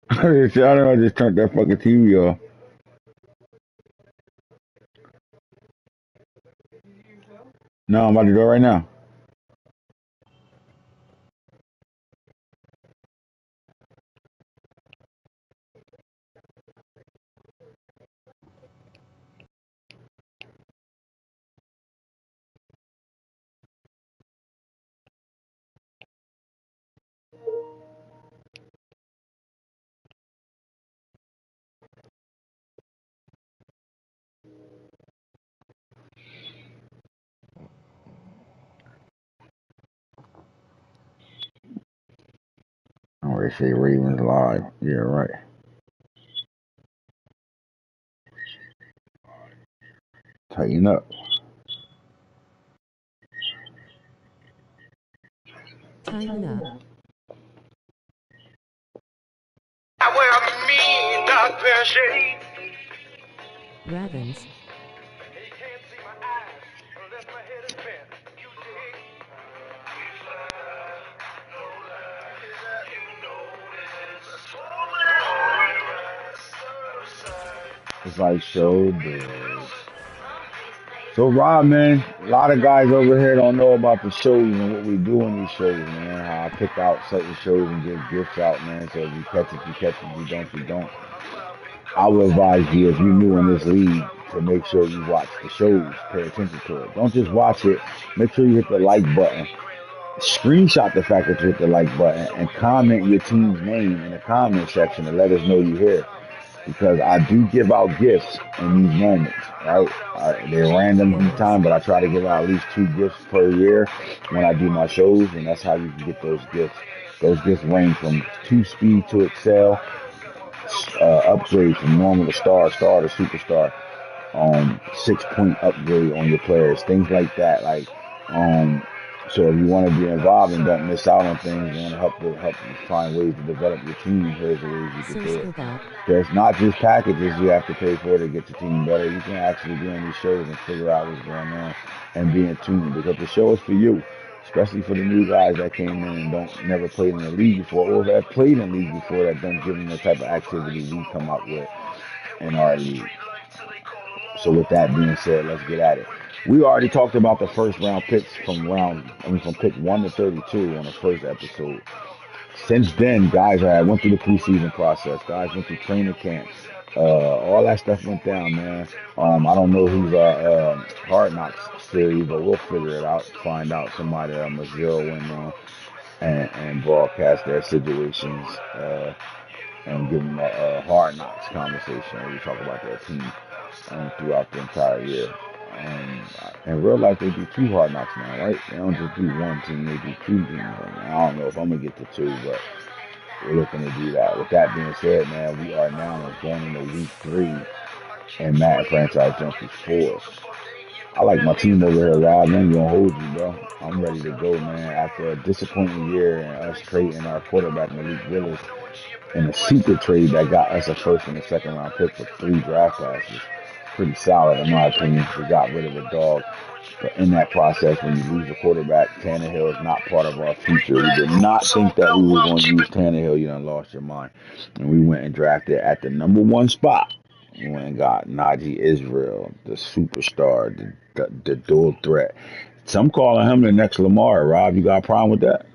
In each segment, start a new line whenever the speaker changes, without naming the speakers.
I don't know. I just turned that fucking TV off. No, I'm about to do it right now. I already say Ravens live. Yeah, right. Tighten up.
Tighten up.
I wear a mean dark pair of shades.
Ravens.
And you can't see my eyes unless my head is bent. You dig?
It's like showbiz. So Rob, man, a lot of guys over here don't know about the shows and what we do in these shows, man. How I pick out certain shows and give gifts out, man. So if you catch it, you catch it. If you don't, you don't. I would advise you, if you're new in this league, to make sure you watch the shows, pay attention to it. Don't just watch it. Make sure you hit the like button. Screenshot the fact that you hit the like button and comment your team's name in the comment section to let us know you're here. Because I do give out gifts in these moments, right? They're random from time, but I try to give out at least 2 gifts per year when I do my shows, and that's how you can get those gifts. Those gifts range from 2 speed to excel, upgrade from normal to star to superstar, 6 point upgrade on your players, things like that. So if you want to be involved and don't miss out on things, you want to help you find ways to develop your team. Here's the ways you can do it.
Cisco Bob.
There's not just packages you have to pay for to get your team better. You can actually be on these shows and figure out what's going on and be in tune because the show is for you, especially for the new guys that came in and don't never played in the league before or that played in the league before that don't give them the type of activity we come up with in our league. So with that being said, let's get at it. We already talked about the first round picks from pick 1 to 32 on the first episode. Since then, guys went through the preseason process. Guys went through training camp. All that stuff went down, man. I don't know who's Hard Knocks series, but we'll figure it out. Find out somebody that I'm a zero in on and broadcast their situations and give them a Hard Knocks conversation where we talk about their team throughout the entire year. In real life, they do 2 Hard Knocks now, right? They don't just do one team; they do 2 teams. I don't know if I'm gonna get to 2, but we're looking to do that. With that being said, man, we are now going into week 3 and Madden franchise junkies 4. I like my team over here, Rob. I ain't gonna hold you, bro. I'm ready to go, man. After a disappointing year and us trading our quarterback Malik Willis in a super trade that got us a first and a second round pick for 3 draft passes. Pretty solid in my opinion. We got rid of the dog. But in that process, when you lose a quarterback, Tannehill is not part of our future. We did not think that we were going to use Tannehill. You done lost your mind. And we went and drafted at the number 1 spot. We went and got Najee Israel, the superstar, the dual threat. Some calling him the next Lamar. Rob, you got a problem with that?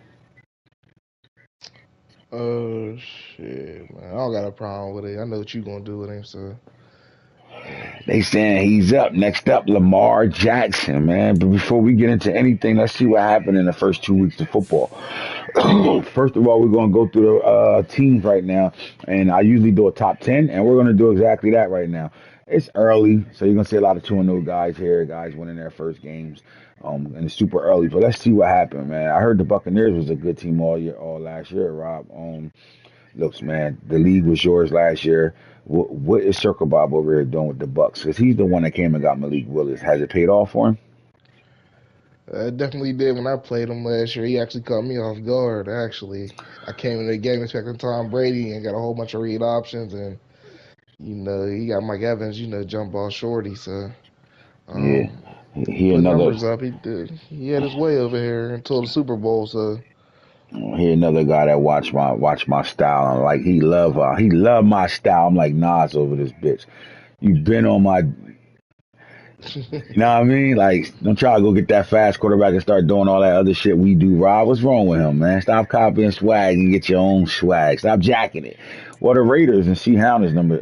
Oh shit, man! I don't got a problem with it. I know what you gonna do with him, so
They saying he's up. Next up, Lamar Jackson, man. But before we get into anything, let's see what happened in the first 2 weeks of football. First of all, we're going to go through the teams right now. And I usually do a top 10, and we're going to do exactly that right now. It's early, so you're going to see a lot of 2-0 guys here, guys winning their first games. And it's super early, but let's see what happened, man. I heard the Buccaneers was a good team all last year, Rob. Looks, man, the league was yours last year. What is Circle Bob over here doing with the Bucks? Because he's the one that came and got Malik Willis. Has it paid off for him?
I definitely did when I played him last year. He actually caught me off guard. Actually, I came in the game expecting Tom Brady and got a whole bunch of read options, and he got Mike Evans, jump ball shorty. So
Yeah,
um, he
he
put
another.
numbers up. He did. He had his way over here until the Super Bowl. So
Here another guy that watch my style. I'm like he love my style. I'm like Nas over this bitch. You been on my, you know what I mean? Like, don't try to go get that fast quarterback and start doing all that other shit we do, Rob. What's wrong with him, man? Stop copying swag and get your own swag. Stop jacking it. Well, the Raiders and C Hound is number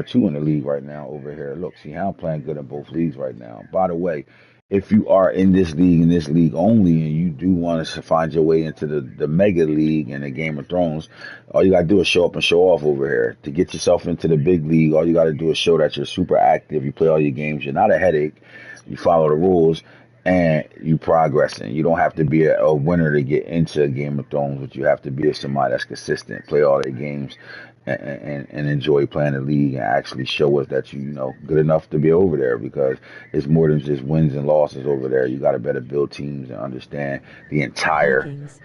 2 in the league right now over here. Look, C Hound playing good in both leagues right now. By the way, if you are in this league only, and you do want to find your way into the mega league and the Game of Thrones, all you gotta do is show up and show off over here. To get yourself into the big league, all you gotta do is show that you're super active, you play all your games, you're not a headache, you follow the rules, and you progressing. You don't have to be a winner to get into Game of Thrones, but you have to be somebody that's consistent, play all their games, and enjoy playing the league and actually show us that you know good enough to be over there, because it's more than just wins and losses over there. You got to better build teams and understand the entire
Vikings.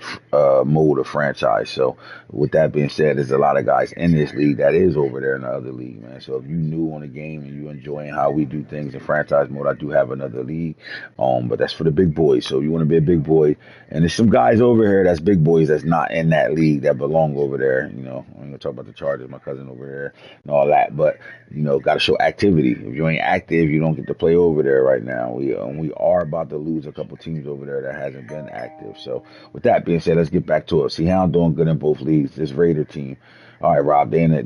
mode of franchise. So with that being said, there's a lot of guys in this league that is over there in the other league, man. So if you new on the game and you enjoying how we do things in franchise mode, I do have another league, but that's for the big boys. So you want to be a big boy, and there's some guys over here that's big boys that's not in that league that belong over there. You know, I'm gonna talk about the Chargers, my cousin over there, and all that. But you know, got to show activity. If you ain't active, you don't get to play over there right now. We are about to lose a couple teams over there that hasn't been active. So with that being said, let's get back to it. See how I'm doing good in both leagues. This Raider team. All right, Rob. They on the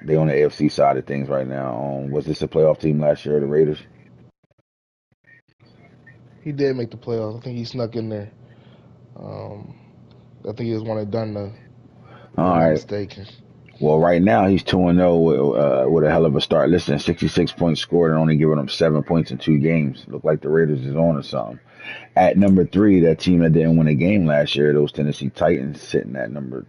AFC side of things right now. Was this a playoff team last year, the Raiders?
He did make the playoffs. I think he snuck in there. Um, I think he was one and done though, if
All
I'm not
right.
mistaken.
Well, right now he's 2-0 with a hell of a start. Listen, 66 points scored and only giving them 7 points in 2 games. Look like the Raiders is on or something. At number 3, that team that didn't win a game last year, those Tennessee Titans, sitting at number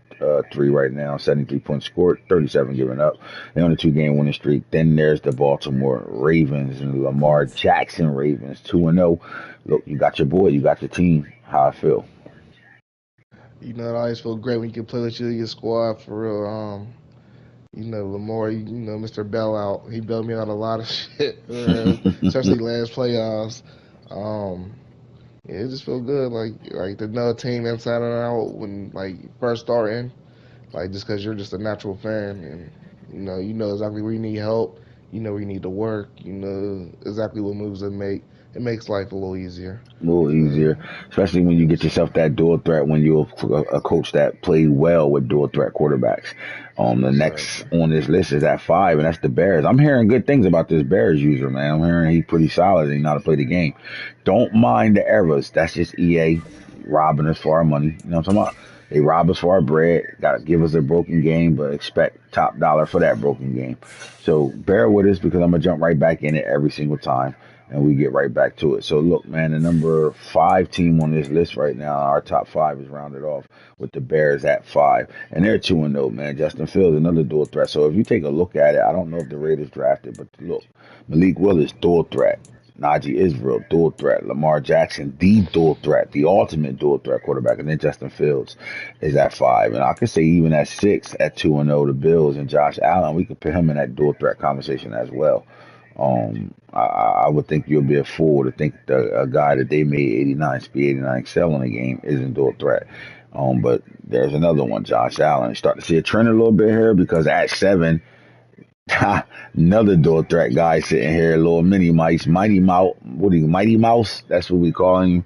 3 right now, 73 points scored, 37 given up. They're on a 2-game winning streak. Then there's the Baltimore Ravens and Lamar
Ravens.
Jackson Ravens, 2-0. Look, you got your boy, you got your team. How I feel.
You know, it always feel great when you can play with your squad for real. You know, Lamar, you know, Mr. Bell out. He bailed me out a lot of shit, especially last playoffs. Um, yeah, it just feel good, like to know a team inside and out when like first starting, like just because you're just a natural fan and you know exactly where you need help, you know where you need to work, you know exactly what moves to make. It makes life a little easier.
A little easier, especially when you get yourself that dual threat. When you're a coach that played well with dual threat quarterbacks. The next
Exactly.
on this list is at 5, and that's the Bears. I'm hearing good things about this Bears user, man. I'm hearing he's pretty solid and he know how to play the game. Don't mind the errors. That's just EA robbing us for our money. You know what I'm talking about? They rob us for our bread. Got to give us a broken game, but expect top dollar for that broken game. So bear with us, because I'm gonna jump right back in it every single time, and we get right back to it. So look, man, the number 5 team on this list right now, our top 5 is rounded off with the Bears at 5, and they're 2-0, man. Justin Fields, another dual threat. So if you take a look at it, I don't know if the Raiders drafted, but look, Malik Willis, dual threat. Najee Israel, dual threat. Lamar Jackson, the dual threat, the ultimate dual threat quarterback. And then Justin Fields is at 5. And I could say even at 6, at 2-0, the Bills and Josh Allen, we could put him in that dual threat conversation as well. I would think you'll be a fool to think a guy that they made 89 speed, 89 excel in the game isn't dual threat. But there's another one, Josh Allen. You start to see a trend a little bit here, because at 7, another dual threat guy sitting here, little mini mice, Mighty Mouse. What are you, Mighty Mouse? That's what we call him.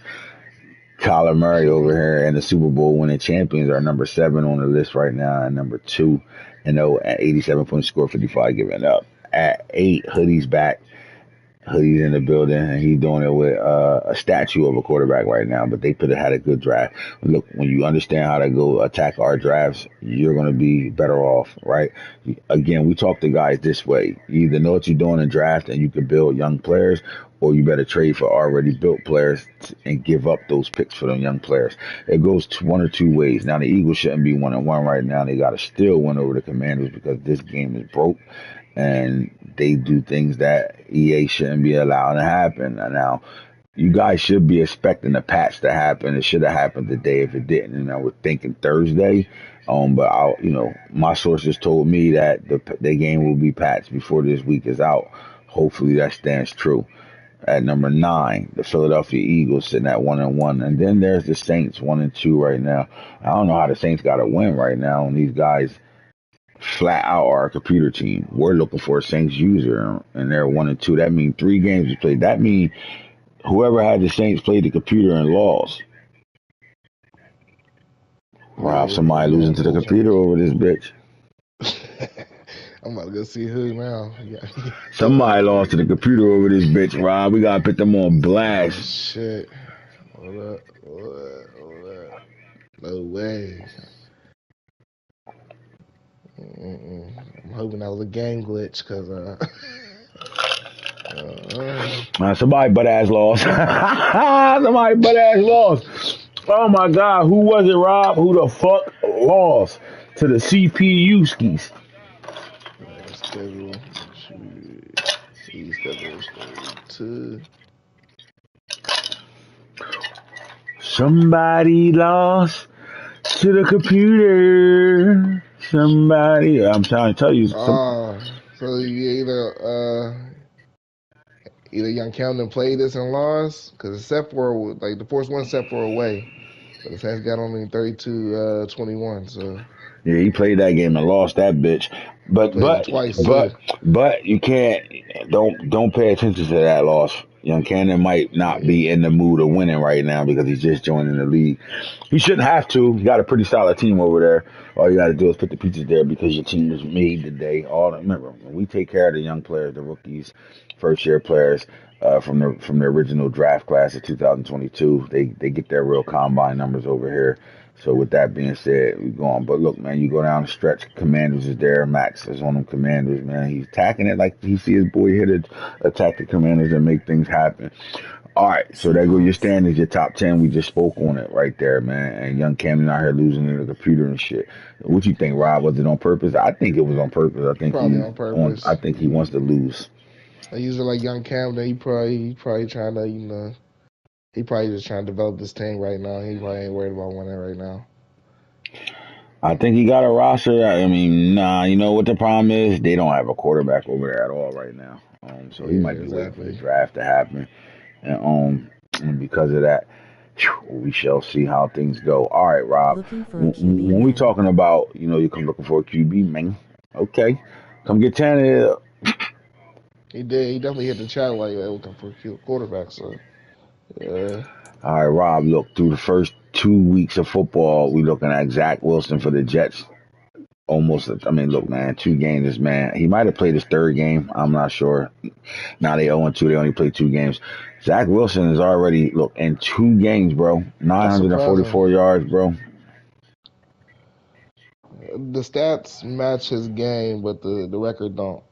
Kyler Murray over here, and the Super Bowl winning champions are number 7 on the list right now, and number 2, at 87 points score, 55 given up. At 8, Hoodie's back. Hoodie's in the building, and he's doing it with a statue of a quarterback right now. But they could have had a good draft. Look, when you understand how to go attack our drafts, you're going to be better off, right? Again, we talk to guys this way: you either know what you're doing in draft and you can build young players, or you better trade for already built players and give up those picks for them young players. It goes one or two ways. Now the Eagles shouldn't be 1-1 right now. They got to still win over the Commanders, because this game is broke, and they do things that EA shouldn't be allowing to happen. Now, you guys should be expecting the patch to happen. It should have happened today if it didn't. And I was thinking Thursday. But my sources told me that the game will be patched before this week is out. Hopefully that stands true. At number 9, the Philadelphia Eagles sitting at 1-1, and then there's the Saints 1-2 right now. I don't know how the Saints got to win right now, and these guys flat out are a computer team. We're looking for a Saints user, and they're 1-2. That means 3 games we played. That means whoever had the Saints played the computer and lost. Rob, somebody losing to the computer over this bitch.
I'm about to go see who now.
Somebody lost to the computer over this bitch, Rob. We gotta put them on blast.
Shit. Hold up. No way. I'm hoping that was a game glitch, cause
somebody butt ass lost. Somebody butt ass lost. Oh my God, who was it, Rob? Who the fuck lost to the CPU skis?
Schedule. Schedule 2.
Somebody lost to the computer. Somebody, I'm trying to tell you.
So you either Young Camden played this and lost, because except for like the first one set for away, but the Saints got only 32-21. So
yeah, he played that game and lost that bitch. But
twice,
but you can't don't pay attention to that loss. Young Cannon might not be in the mood of winning right now because he's just joining the league. He shouldn't have to. He got a pretty solid team over there. All you got to do is put the pieces there because your team is made today. Remember, when we take care of the young players, the rookies, first year players from the original draft class of 2022, they get their real combine numbers over here. So with that being said, we go on. But look, man, you go down the stretch. Commanders is there. Max is on them Commanders, man. He's attacking it like he see his boy hit it, attack the Commanders and make things happen. All right, so there go your standings, your top 10. We just spoke on it right there, man. And young Camden out here losing to the computer and shit. What you think, Rob? Was it on purpose? I think it was on purpose. I think
probably on purpose.
I think he wants to lose.
Usually, like young Camden, he probably trying to, he probably just trying to develop this team right now. He probably ain't worried about winning right now.
I think he got a roster. I mean, you know what the problem is? They don't have a quarterback over there at all right now. So he might be waiting for the draft to happen. And because of that, we shall see how things go. All right, Rob. When we talking about, you come looking for a QB, man. Okay. Come get Tannehill.
He did. He definitely hit the chat like looking for a quarterback. So, yeah.
All right, Rob. Look, through the first 2 weeks of football, we looking at Zach Wilson for the Jets. Look, man, 2 games. This man, he might have played his 3rd game. I'm not sure. Now they 0-2. They only played 2 games. Zach Wilson is already in 2 games, bro. 944 yards, bro.
The stats match his game, but the record don't.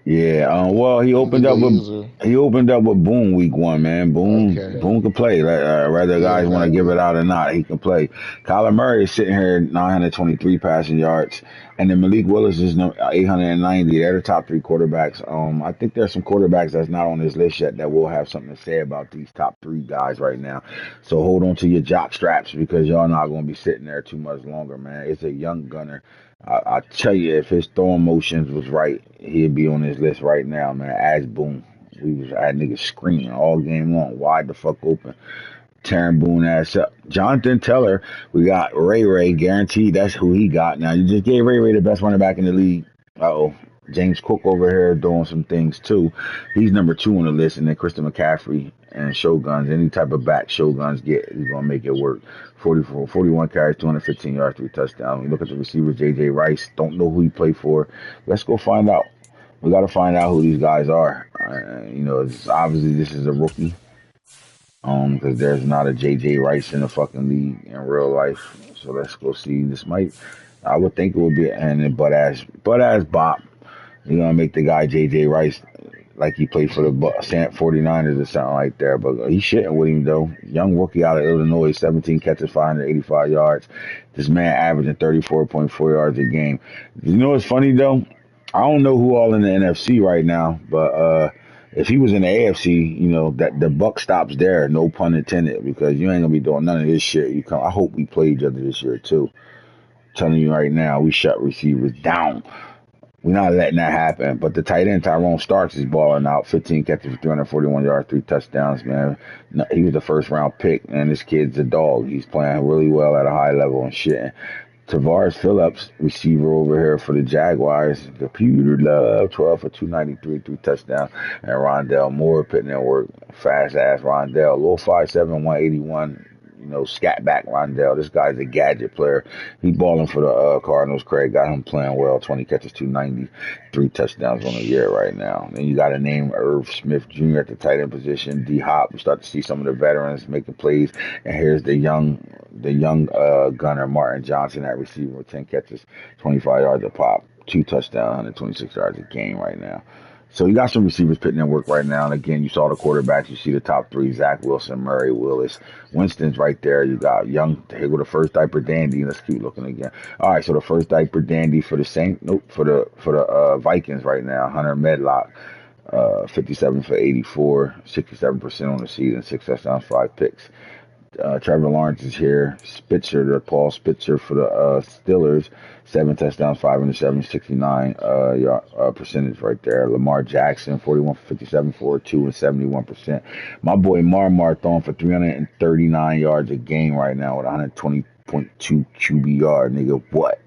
Yeah, well, he opened up with Boone week 1, man. Boone can play. Whether guys want to give it out or not, he can play. Kyler Murray is sitting here 923 passing yards, and then Malik Willis is 890. They're the top 3 quarterbacks. I think there's some quarterbacks that's not on this list yet that will have something to say about these top 3 guys right now. So hold on to your jock straps because y'all not going to be sitting there too much longer, man. It's a young gunner. I tell you, if his throwing motions was right, he'd be on this list right now, man. As Boone, I had niggas screaming all game long, wide the fuck open, tearing Boone ass up. Jonathan Teller, we got Ray guaranteed. That's who he got. Now you just gave Ray the best running back in the league. James Cook over here doing some things too. He's number 2 on the list, and then Christian McCaffrey and Shoguns. Any type of back Shoguns get, he's gonna make it work. 41 carries, 215 yards, 3 touchdowns. We look at the receivers, J.J. Rice. Don't know who he played for. Let's go find out. We got to find out who these guys are. Obviously this is a rookie. Because there's not a J.J. Rice in the fucking league in real life. So let's go see. I would think it would be and butt ass Bop. You're gonna make the guy J.J. Rice like he played for the 49ers or something like that. But he's shitting with him, though. Young rookie out of Illinois, 17 catches, 585 yards. This man averaging 34.4 yards a game. You know what's funny, though? I don't know who all in the NFC right now, but if he was in the AFC, that the buck stops there, no pun intended, because you ain't going to be doing none of this shit. I hope we play each other this year, too. I'm telling you right now, we shut receivers down. We're not letting that happen. But the tight end Tyrone Starks is balling out. 15 catches for 341 yards, 3 touchdowns, man. No, he was the first round pick, and this kid's a dog. He's playing really well at a high level and shit. Tavares Phillips, receiver over here for the Jaguars, computer love, 12 for 293, 3 touchdowns. And Rondell Moore putting in work, fast ass Rondell, low 5'7", 181. Scat back Rondell. This guy's a gadget player. He balling for the Cardinals. Craig got him playing well. 20 catches, 290, 3 touchdowns on the year right now. Then you got to name Irv Smith Jr. at the tight end position. D Hop. We start to see some of the veterans making plays. And here's the young gunner Martin Johnson at receiver with 10 catches, 25 yards a pop, 2 touchdowns, 126 yards a game right now. So you got some receivers putting in work right now. And again, you saw the quarterbacks. You see the top three: Zach Wilson, Murray Willis, Winston's right there. You got young. Here with the first diaper dandy. Let's keep looking again. All right, so the first diaper dandy for the Saints. Nope, for the Vikings right now. Hunter Medlock, 57 for 84, 67% on the season, 6 touchdowns, 5 picks. Trevor Lawrence is here. Paul Spitzer for the Steelers, 7 touchdowns, 5 interceptions, 69 percentage right there. Lamar Jackson, 41 for 57, 4-2 and 71%. My boy Marmar throwing for 339 yards a game right now with 120.2 QBR. Nigga, what?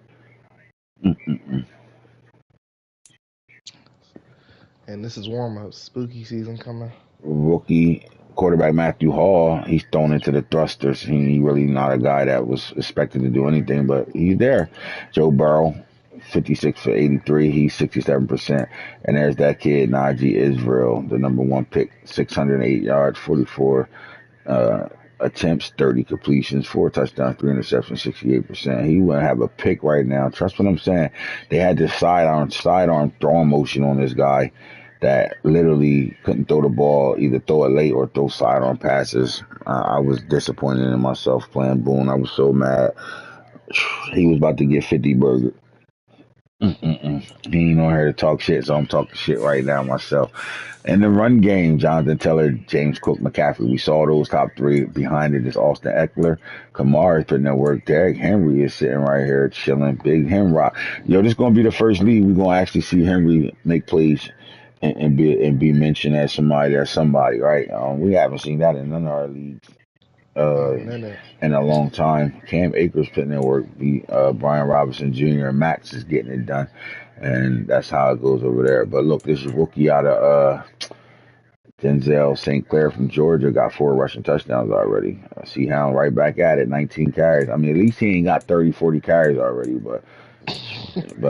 And this is warm up. Spooky season coming.
Rookie quarterback Matthew Hall, he's thrown into the thrusters. He really not a guy that was expected to do anything, but he's there. Joe Burrow, 56 for 83. He's 67%. And there's that kid, Najee Israel, the number one pick, 608 yards, 44 attempts, 30 completions, 4 touchdowns, 3 interceptions, 68%. He wouldn't have a pick right now. Trust what I'm saying. They had this sidearm throwing motion on this guy that literally couldn't throw the ball, either throw it late or throw sidearm passes. I was disappointed in myself playing Boone. I was so mad. He was about to get 50 burger. He ain't on here to talk shit, so I'm talking shit right now myself. In the run game, Jonathan Taylor, James Cook, McCaffrey, we saw those top three. Behind it is Austin Eckler. Kamara is putting in work. Derrick Henry is sitting right here chilling. Big Henry. Yo, this is going to be the first league we're going to actually see Henry make plays and be mentioned as somebody, right? We haven't seen that in none of our leagues in a long time. Cam Akers putting in work. Brian Robinson Jr. and Max is getting it done, and that's how it goes over there. But look, this is rookie out of Denzel St. Clair from Georgia, got 4 rushing touchdowns already. See Hound right back at it, 19 carries. I mean, at least he ain't got 30, 40 carries already, but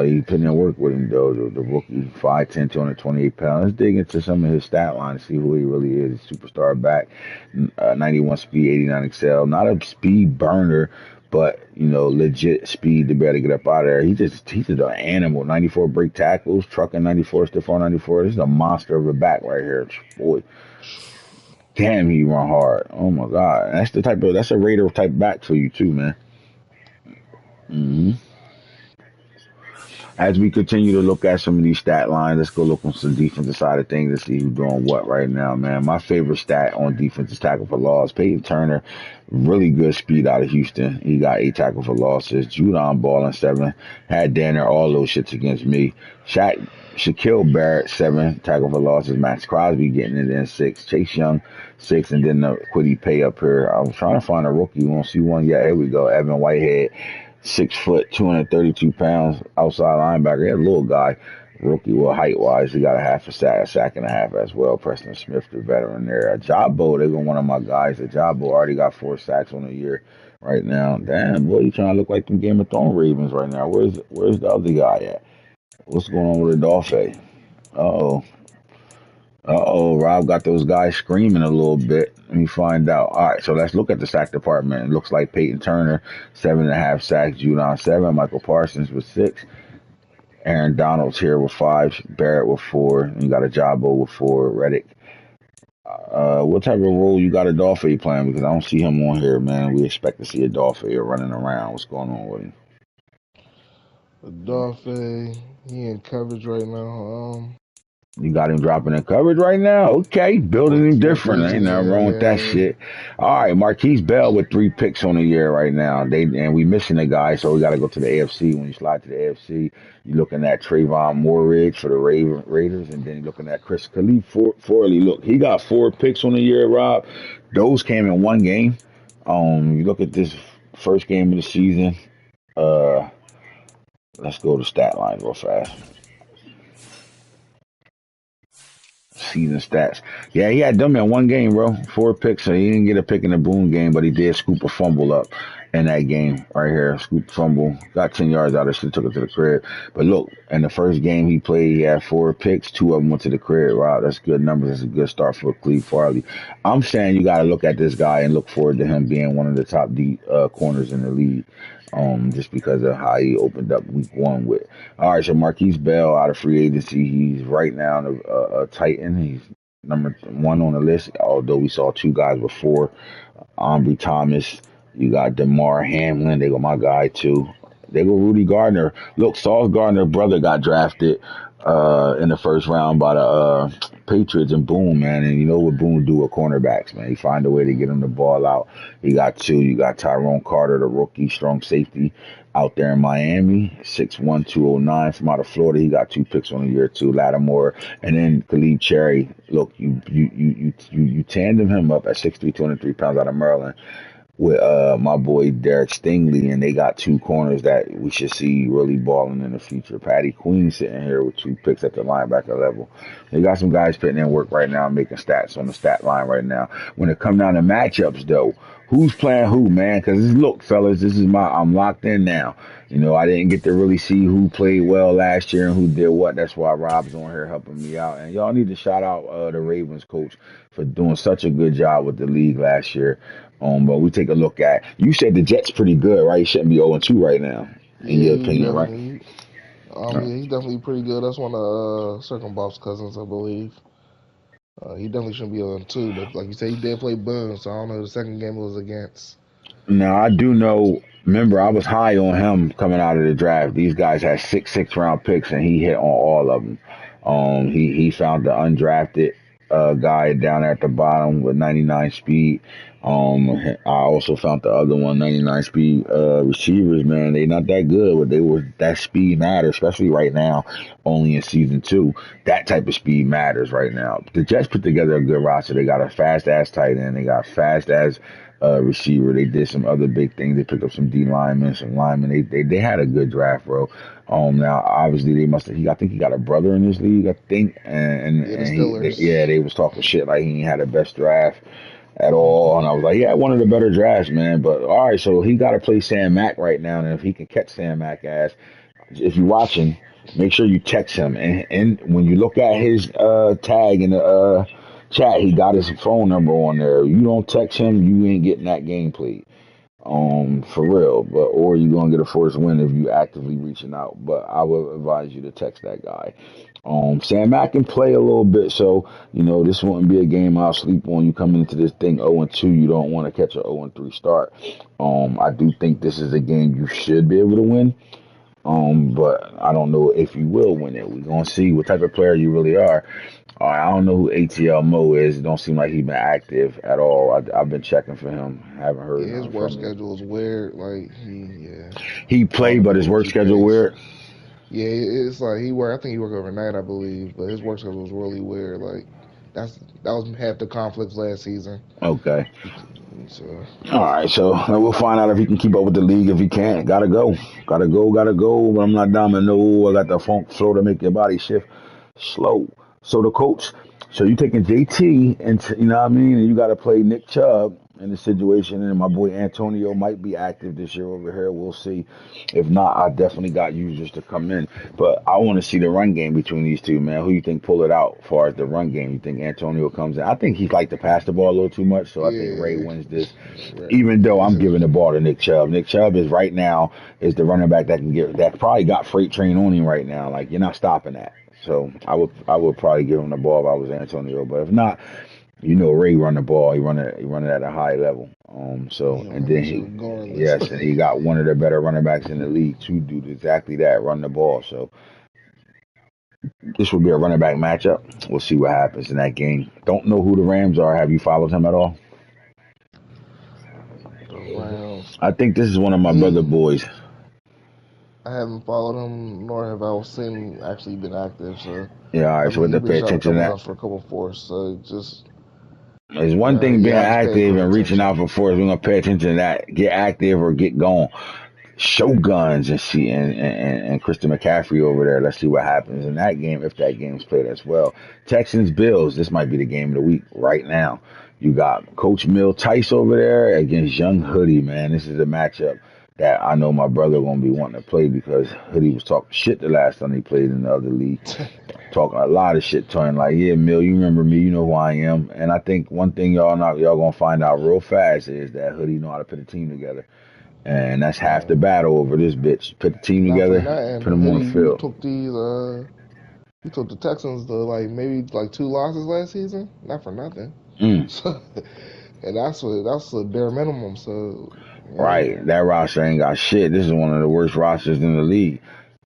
he's putting in work with him, though. The rookie, 5'10", 228 pounds. Let's dig into some of his stat line and see who he really is. Superstar back, 91 speed, 89 excel. Not a speed burner, but, legit speed to be able to get up out of there. He's just an animal. 94 break tackles, trucking 94, stiff on 94. This is a monster of a back right here. Boy. Damn, he run hard. Oh, my God. That's a Raider type back for you, too, man. Mm-hmm. As we continue to look at some of these stat lines, let's go look on some defensive side of things to see who's doing what right now, man. My favorite stat on defense is tackle for loss. Peyton Turner, really good speed out of Houston. He got 8 tackle for losses. Judon balling 7. Had Danner, all those shits against me. Shaquille Barrett, 7 tackle for losses. Max Crosby getting it in 6. Chase Young, 6. And then the Quiddy Pay up here. I was trying to find a rookie. We won't see one yet. Here we go. Evan Whitehead. 6 foot, 232 pounds, outside linebacker. He's a little guy, rookie. Well, height wise, he got a sack and a half as well. Preston Smith, the veteran there. Jabo, they're one of my guys. Jabo already got 4 sacks on the year right now. Damn, boy, you trying to look like them Game of Thrones Ravens right now. Where's the other guy at? What's going on with Adolphe? Rob got those guys screaming a little bit. Let me find out. All right, so let's look at the sack department. It looks like Peyton Turner, 7.5 sacks. Judon, 7. Michael Parsons with 6. Aaron Donald's here with 5. Barrett with 4. And you got a Jabo with 4. Reddick. What type of role you got Adolphe playing? Because I don't see him on here, man. We expect to see Adolphe running around. What's going on with him?
Adolphe, he in coverage right now.
You got him dropping in coverage right now? Okay, building him different. Ain't nothing wrong with that
Yeah.
shit. All right, Marquise Bell with 3 picks on the year right now. And we missing a guy, so we got to go to the AFC. When you slide to the AFC, you're looking at Trayvon Moorridge for the Raiders, and then you're looking at Chris Khalif Forley. Look, he got 4 picks on the year, Rob. Those came in one game. You look at this first game of the season. Uh, let's go to stat line real fast. Season stats. Yeah, he had them in one game, bro. 4 picks, so he didn't get a pick in the Boone game, but he did scoop a fumble up in that game right here. Scoop fumble, got 10 yards out of shit, took it to the crib. But look, in the first game he played, he had 4 picks, 2 of them went to the crib. Wow, that's good numbers. That's a good start for Cleve Farley. I'm saying you got to look at this guy and look forward to him being one of the top deep corners in the league. Just because of how he opened up week 1 with. All right, so Marquise Bell out of free agency. He's right now a Titan. He's number 1 on the list, although we saw 2 guys before. Ambry Thomas. You got DeMar Hamlin. They go my guy, too. They go Rudy Gardner. Look, Sauce Gardner's brother got drafted in the first round by the Patriots and Boone, man. And you know what Boone do with cornerbacks, man. He find a way to get him the ball out. He got 2. You got Tyrone Carter, the rookie strong safety out there in Miami, 6'1", 209 from out of Florida. He got 2 picks on the year, too. Lattimore, and then Khalid Cherry. Look, you tandem him up at 6'3", 203 pounds out of Maryland with my boy Derek Stingley, and they got 2 corners that we should see really balling in the future. Patty Queen sitting here with 2 picks at the linebacker level. They got some guys putting in work right now, making stats on the stat line right now. When it come down to matchups, though, who's playing who, man? Because look, fellas, I'm locked in now. You know, I didn't get to really see who played well last year and who did what. That's why Rob's on here helping me out. And y'all need to shout out the Ravens coach for doing such a good job with the league last year. But we take a look at. You said the Jets pretty good, right? He shouldn't be 0-2 right now, in
Yeah,
your
he's
opinion, right?
definitely. Yeah, he's definitely pretty good. That's one of Circumboff's cousins, I believe. He definitely shouldn't be on 2, but like you said, he did play Boone, so I don't know who the second game was against.
Now I do know. Remember, I was high on him coming out of the draft. These guys had 6 round picks, and he hit on all of them. He found the undrafted guy down there at the bottom with 99 speed. I also found the other one, 99 speed receivers. Man, they not that good, but they were that speed matters, especially right now. Only in season 2, that type of speed matters right now. The Jets put together a good roster. They got a fast ass tight end. They got fast ass receiver. They did some other big things. They picked up some D linemen, some linemen. They had a good draft, bro. Now obviously they must have. I think he got a brother in this league. I think,
Yeah, the
yeah,
Steelers.
they was talking shit like he ain't had the best draft at all. And I was like, yeah, one of the better drafts, man. But all right, so he got to play Sam Mack right now, and if he can catch Sam Mack ass, if you're watching, make sure you text him. And when you look at his tag in the chat, he got his phone number on there. You don't text him, you ain't getting that game played. For real. But or you're gonna get a first win if you actively reaching out. But I would advise you to text that guy. Sam Mack can play a little bit, so you know this wouldn't be a game I'll sleep on. You coming into this thing 0-2, you don't want to catch a 0-3 start. I do think this is a game you should be able to win. But I don't know if you will win it. We're gonna see what type of player you really are. I don't know who ATL Mo is. It don't seem like he's been active at all. I've been checking for him. Haven't heard
Yeah, his
nothing
work
from him.
schedule is weird. Like yeah,
He
I don't
played,
know
but
what
his
what
work
you
schedule
pays.
weird.
Yeah, it's like he work. I think he worked overnight, I believe, but his work schedule was really weird. Like that was half the conflicts last season.
Okay.
So
All right. So we'll find out if he can keep up with the league. If he can't, gotta go. Gotta go. Gotta go. But I'm not dominant. No, I got the funk flow to make your body shift slow. So the coach. So you taking JT and you know what I mean, and you got to play Nick Chubb in the situation, and my boy Antonio might be active this year over here. We'll see. If not, I definitely got users to come in. But I want to see the run game between these two, man. Who you think pull it out as far as the run game? You think Antonio comes in? I think he's like to pass the ball a little too much, so I think Ray
yeah,
wins this.
right.
Even though
It's
I'm
just,
giving the ball to Nick Chubb. Nick Chubb is right now is the running back that probably got freight train on him right now. Like you're not stopping that. So I would probably give him the ball if I was Antonio. But if not, you know Ray run the ball. He run it at a high level. So
he
and
gonna
then
lose it
he
regardless.
yes, and he got one of the better running backs in the league to do exactly that, run the ball. So This will be a running back matchup. We'll see what happens in that game. Don't know who the Rams are. Have you followed him at all?
The Rams.
I think this is one of my brother
Mm,
boys.
I haven't followed him, nor have I seen him actually been active. So
Yeah, all
I
right. So we
mean, he
have to
been
pay
shot a
attention to
couple
that.
times for a couple force. So just
There's one thing
yeah,
being
I just pay
active
close
and reaching
attention.
out for force. We're gonna pay attention to that. Get active or get going. Shoguns and see and Christian McCaffrey over there. Let's see what happens in that game if that game's played as well. Texans Bills. This might be the game of the week right now. You got Coach Mill Tice over there against Young Hoodie. Man, this is a matchup that I know my brother gonna be wanting to play because Hoodie was talking shit the last time he played in the other league, talking a lot of shit to him. Like, yeah, Mill, you remember me? You know who I am. And I think one thing y'all gonna find out real fast is that Hoodie know how to put a team together. And that's half the
Man,
battle over this bitch. Put the team
not for
together, put
nothing,
them on
Hoodie.
the field.
You took the Texans to like maybe like 2 losses last season. Not for nothing.
Mm,
So, and that's the bare minimum. So yeah,
right. That roster ain't got shit. This is one of the worst rosters in the league.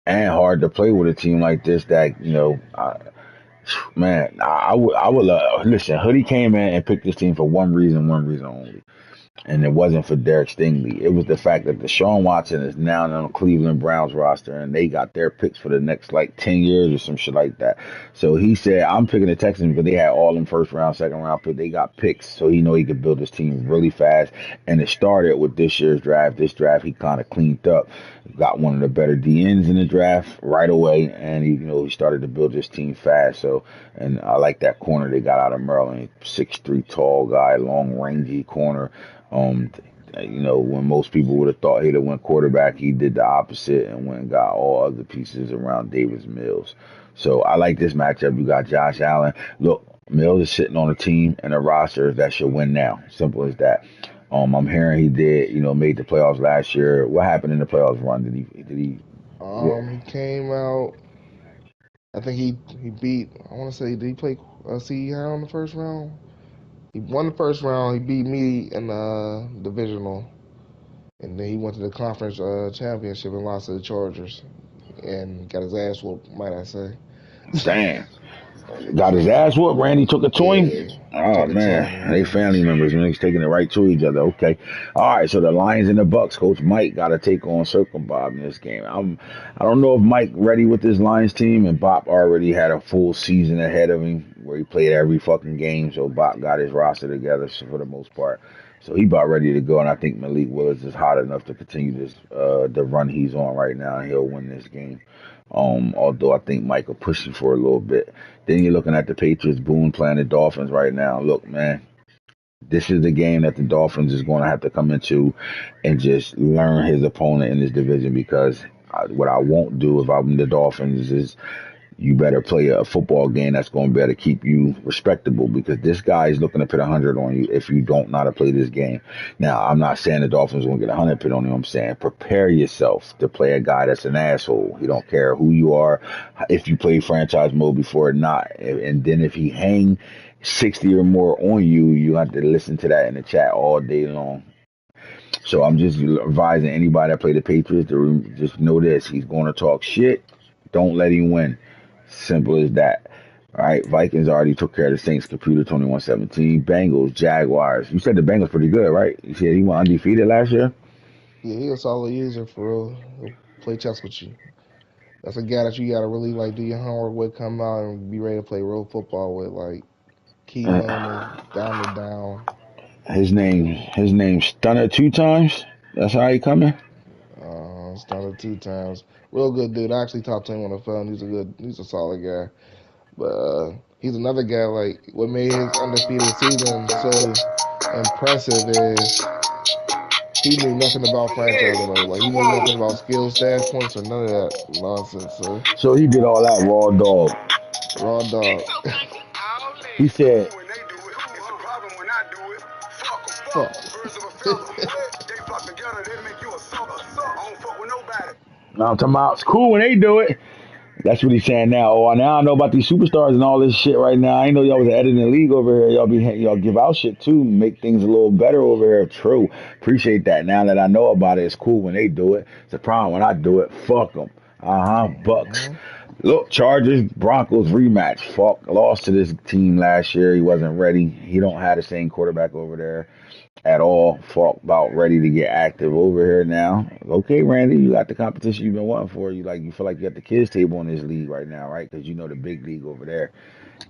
And hard to play with a team like this that, man, I would listen, Hoodie came in and picked this team for one reason only. And it wasn't for Derek Stingley. It was the fact that Deshaun Watson is now on the Cleveland Browns roster, and they got their picks for the next like 10 years or some shit like that. So he said, "I'm picking the Texans because they had all them first round, second round picks. They got picks, so he know he could build his team really fast." And it started with this year's draft. This draft he kind of cleaned up, got one of the better DNs in the draft right away, and he started to build his team fast. So, and I like that corner they got out of Maryland, 6'3" tall guy, long rangy corner. Um, when most people would have thought he'd have went quarterback, he did the opposite and went and got all other pieces around Davis Mills. So I like this matchup. You got Josh Allen. Look, Mills is sitting on a team and a roster that should win now. Simple as that. I'm hearing he did, made the playoffs last year. What happened in the playoffs run? What?
he came out. I think he beat. I want to say did he play CEH in the first round? He won the first round. He beat me in the divisional, and then he went to the conference championship and lost to the Chargers, and got his ass whooped. Might I say?
Damn. Got his ass whooped. Randy took a to him.
Yeah,
Oh
took it to
man, they
him.
family members. Man, he's taking it right to each other. Okay, all right. So the Lions and the Bucks. Coach Mike got to take on Circle Bob in this game. I don't know if Mike ready with this Lions team, and Bob already had a full season ahead of him where he played every fucking game. So Bob got his roster together for the most part. So he about ready to go, and I think Malik Willis is hot enough to continue this the run he's on right now, and he'll win this game. Although I think Michael pushing for a little bit. Then you're looking at the Patriots, Boone playing the Dolphins right now. Look, man, this is the game that the Dolphins is going to have to come into and just learn his opponent in this division because what I won't do if I'm the Dolphins is you better play a football game that's going to be able to keep you respectable because this guy is looking to put 100 on you if you don't know how to play this game. Now, I'm not saying the Dolphins will get 100 put on you. I'm saying prepare yourself to play a guy that's an asshole. He don't care who you are, if you play franchise mode before or not. And then if he hang 60 or more on you, you have to listen to that in the chat all day long. So I'm just advising anybody that play the Patriots to just know this. He's going to talk shit. Don't let him win. Simple as that. All right, Vikings already took care of the Saints. Computer 21-17. Bengals, Jaguars. You said the Bengals pretty good, right? You said he went undefeated last year.
Yeah, he a solid user for real. He'll play chess with you. That's a guy that you gotta really like do your homework with, come out and be ready to play real football with, like key moments,
Uh,
down to down.
his name Stunner 2 times. That's how he coming.
Started 2 times. Real good dude. I actually talked to him on the phone. He's a solid guy. But he's another guy. Like what made his undefeated season so impressive is he knew nothing about franchise mode. Like he knew nothing about skill stat points or none of that nonsense. So
So he did all that raw dog.
raw dog.
He said,
When they do it, it's a problem when I do it. Fuck 'em, fuck
Fuck.
'em. Birds of a feather. They flock together, they make you a sucker. I don't fuck with nobody.
"No, I'm talking about it's cool when they do it." That's what he's saying now. Oh, now I know about these superstars and all this shit right now. I know y'all was editing the league over here. Y'all give out shit too, make things a little better over here. True, appreciate that. Now that I know about it, it's cool when they do it. It's a problem when I do it. Fuck them. Bucks.
Mhm.
Look, Chargers Broncos rematch. Falk lost to this team last year. He wasn't ready. He don't have the same quarterback over there at all. Falk about ready to get active over here now. Okay, Randy, you got the competition you've been wanting for. You feel like you got the kids table in this league right now, right? Because you know the big league over there,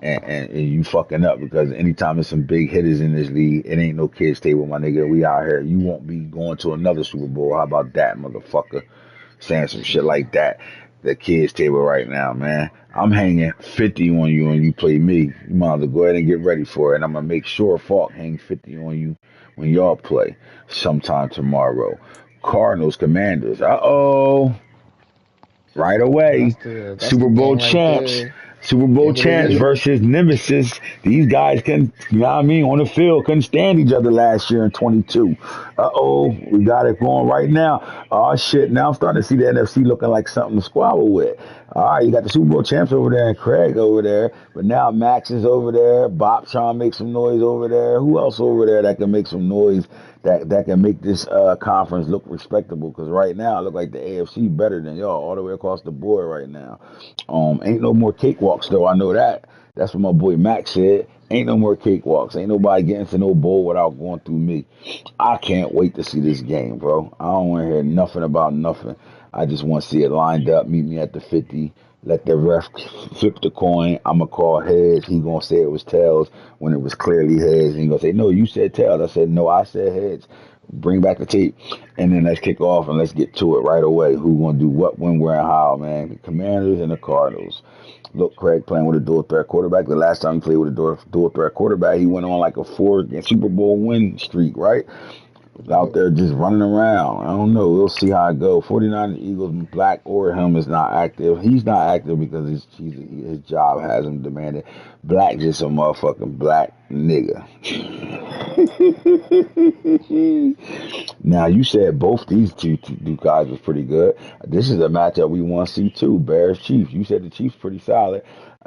and you fucking up because anytime there's some big hitters in this league, it ain't no kids table, my nigga. We out here. You won't be going to another Super Bowl. How about that, motherfucker? Saying some shit like that. The kids table right now, man. I'm hanging 50 on you and you play me. You might as well go ahead and get ready for it. And I'm gonna make sure Falk hangs 50 on you when y'all play sometime tomorrow. Cardinals Commanders. Right away.
That's the
Super Bowl
game right
champs.
there.
Super Bowl
Game of the
champs
year.
versus nemesis. These guys couldn't, you know what I mean, on the field, couldn't stand each other last year in 22. We got it going right now. Oh, shit. Now I'm starting to see the NFC looking like something to squabble with. All right, you got the Super Bowl champs over there and Craig over there, but now Max is over there. Bob trying to make some noise over there. Who else over there that can make some noise that can make this conference look respectable? Because right now it look like the AFC better than y'all all the way across the board right now. Ain't no more cakewalks though. I know that. That's what my boy Max said. Ain't no more cakewalks. Ain't nobody getting to no bowl without going through me. I can't wait to see this game, bro. I don't want to hear nothing about nothing. I just want to see it lined up. Meet me at the 50. Let the ref flip the coin. I'm going to call heads. He going to say it was tails when it was clearly heads. And he going to say, no, you said tails. I said, no, I said heads. Bring back the tape. And then let's kick off and let's get to it right away. Who going to do what, when, where, and how, man. The Commanders and the Cardinals. Look, Craig playing with a dual threat quarterback. The last time he played with a dual threat quarterback, he went on like a 4 Super Bowl win streak, right? Out there just running around. I don't know. We'll see how it go. 49 Eagles, Black or him is not active. He's not active because his job has him demanded. Black just a motherfucking black nigga. Now, you said both these two guys was pretty good. This is a matchup we want to see too. Bears Chiefs. You said the Chiefs pretty solid.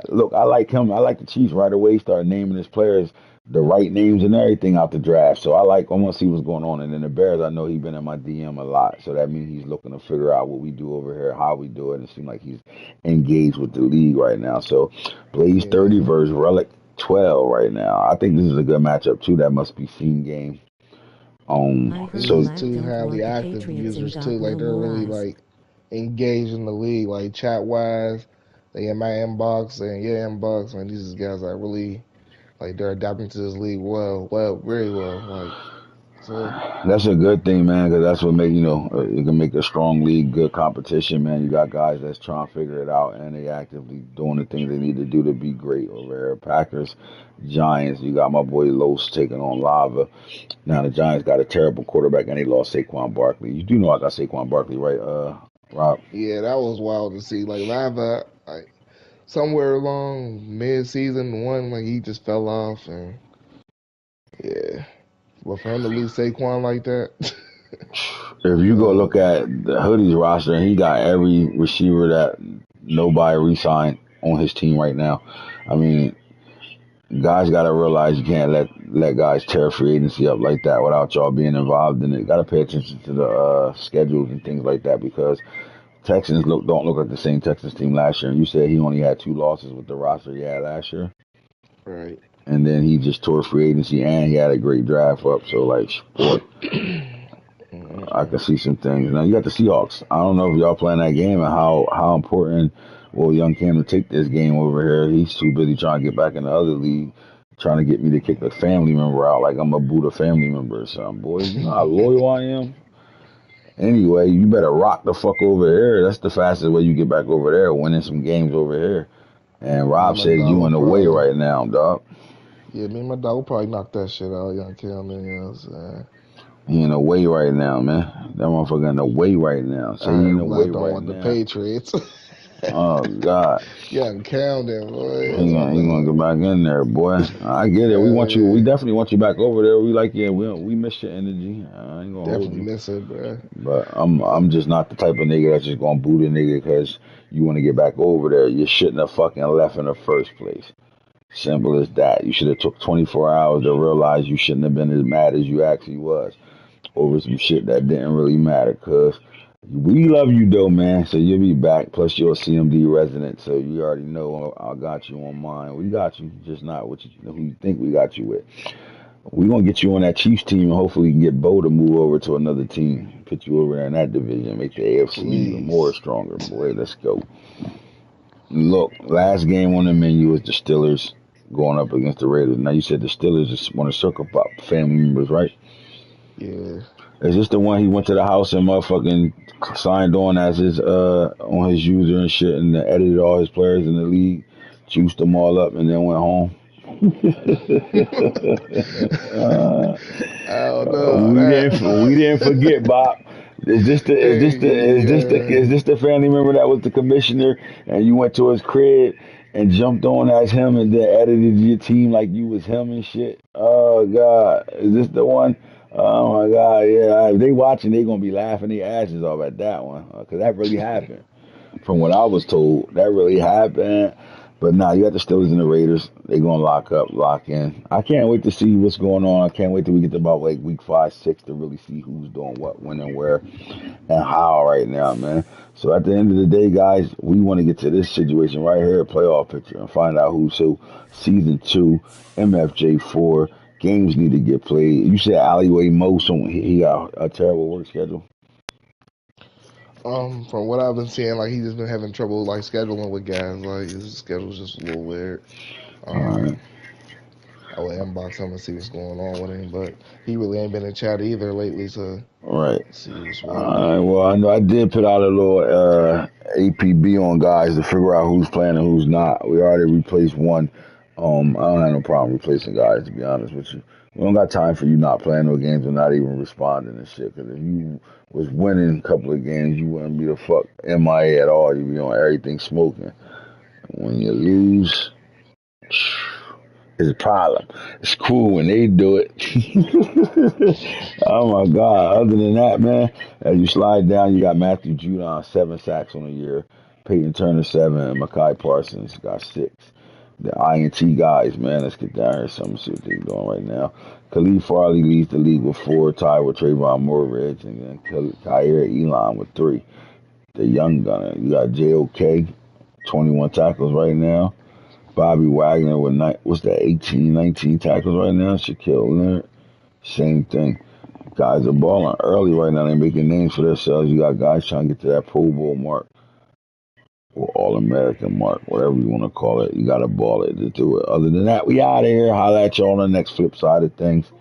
Look, I like him. I like the Chiefs right away. Start naming his players the right names and everything out the draft. So I want to see what's going on. And then the Bears, I know he's been in my DM a lot. So that means he's looking to figure out what we do over here, how we do it. And it seems like he's engaged with the league right now. So Blaze 30
Yeah.
versus Relic 12 right now. I think this is a good matchup too. That must be seen game.
I heard
So
These
Black
two
don't
highly
want the
active
Patriots and
users too.
got
Like
no
they're
more
really
eyes.
like engaged in the league, like chat wise. They in my inbox and your inbox, man. These guys are really like they're adapting to this league well, very well. Like so,
that's a good thing, man, because that's what it can make a strong league, good competition, man. You got guys that's trying to figure it out, and they actively doing the things they need to do to be great over there. Packers, Giants, you got my boy Los taking on Lava. Now the Giants got a terrible quarterback, and they lost Saquon Barkley. You do know I got Saquon Barkley, right, Rob?
yeah, that was wild to see. Like Lava, like somewhere along mid season one, like he just fell off, and yeah. But for him to lose Saquon like that,
If you go
oh
look at the Hoodies roster, he got every receiver that nobody re-signed on his team right now. I mean, guys got to realize you can't let guys tear free agency up like that without y'all being involved in it. Got to pay attention to the schedules and things like that because Texans don't look like the same Texans team last year. And you said he only had 2 losses with the roster he had last year,
right.
and then he just tore free agency and he had a great draft up. So like, boy, I can see some things. Now you got the Seahawks. I don't know if y'all playing that game and how important will young Cam to take this game over here. He's too busy trying to get back in the other league, trying to get me to kick a family member out like I'm a Buddha family member or something. Boy, you know how loyal I am. Anyway, you better rock the fuck over here. That's the fastest way you get back over there, winning some games over here. And
Me
Rob
and my
says
dog
you
will
in the way
probably,
right now, dog.
yeah, me and my dog will probably knock that shit out, young Cam. You know what I'm saying?
He in the way right now, man. That motherfucker in the way right now.
I
Say he in
heard
the way
Black don't
right
want the
now.
Patriots.
Oh God.
Young Camden, boy,
He
that's my
gonna get
dog.
back in there, boy. I get it. We want you. We
Yeah,
definitely want you back over there. We like, yeah, we miss your energy. I ain't gonna hold
definitely
you,
miss it, bro.
but I'm just not the type of nigga that's just gonna boot a nigga because you want to get back over there. You shouldn't have fucking left in the first place. Simple as that. You should have took 24 hours to realize you shouldn't have been as mad as you actually was over some shit that didn't really matter, cuz. We love you though, man. So you'll be back. Plus, you're a CMD resident, so you already know I got you on mine. We got you, just not what you who you think we got you with. We're gonna get you on that Chiefs team, and hopefully we can get Bo to move over to another team, put you over there in that division, make the AFC even more
Please.
stronger. Boy, let's go. Look, last game on the menu was the Steelers going up against the Raiders. Now you said the Steelers just want to circle pop family members, right?
Yeah.
Is this the one he went to the house and motherfucking signed on as his on his user and shit and then edited all his players in the league, juiced them all up and then went home? uh,
I don't know
we
that.
didn't forget, Bob.
Hey,
Is this the family member that was the commissioner and you went to his crib and jumped on as him and then edited your team like you was him and shit? Oh God, is this the one? Oh my God, yeah. If they watching, they gonna be laughing their asses off at that one because that really happened. From what I was told, that really happened. But now you got the Steelers and the Raiders. They're gonna lock up, lock in. I can't wait to see what's going on. I can't wait till we get to about like week 5, 6 to really see who's doing what, when, and where, and how right now, man. So at the end of the day, guys, we want to get to this situation right here, playoff picture, and find out who's who. Season 2, MFJ 4. Games need to get played. You said Alleyway Mo, so he got a terrible work schedule.
from what I've been seeing, like he's just been having trouble like scheduling with guys. Like his schedule's just a little weird.
All right.
Um, I will inbox him and see what's going on with him, but he really ain't been in chat either lately. So
All right.
see what's
All
what.
right. Well, I know I did put out a little APB on guys to figure out who's playing and who's not. We already replaced one. I don't have no problem replacing guys, to be honest with you. We don't got time for you not playing no games and not even responding and shit. Because if you was winning a couple of games, you wouldn't be the fuck MIA at all. You'd be on everything smoking. When you lose, it's a problem. It's cool when they do it. Oh my God. Other than that, man, as you slide down, you got Matthew Judon, 7 sacks on the year. Peyton Turner, 7. And Mekhi Parsons got 6. The INT guys, man, let's get down here. Some see what they're doing right now. Khalid Farley leads the league with 4, tied with Trayvon Moorridge, and then Khair Elam with 3. The young gunner. You got JOK, 21 tackles right now. Bobby Wagner with what's that, 18, 19 tackles right now. Shaquille Leonard, same thing. Guys are balling early right now. They're making names for themselves. You got guys trying to get to that Pro Bowl mark or All American mark, whatever you want to call it. You got to ball it to do it. Other than that, we out of here. Holla at you on the next flip side of things.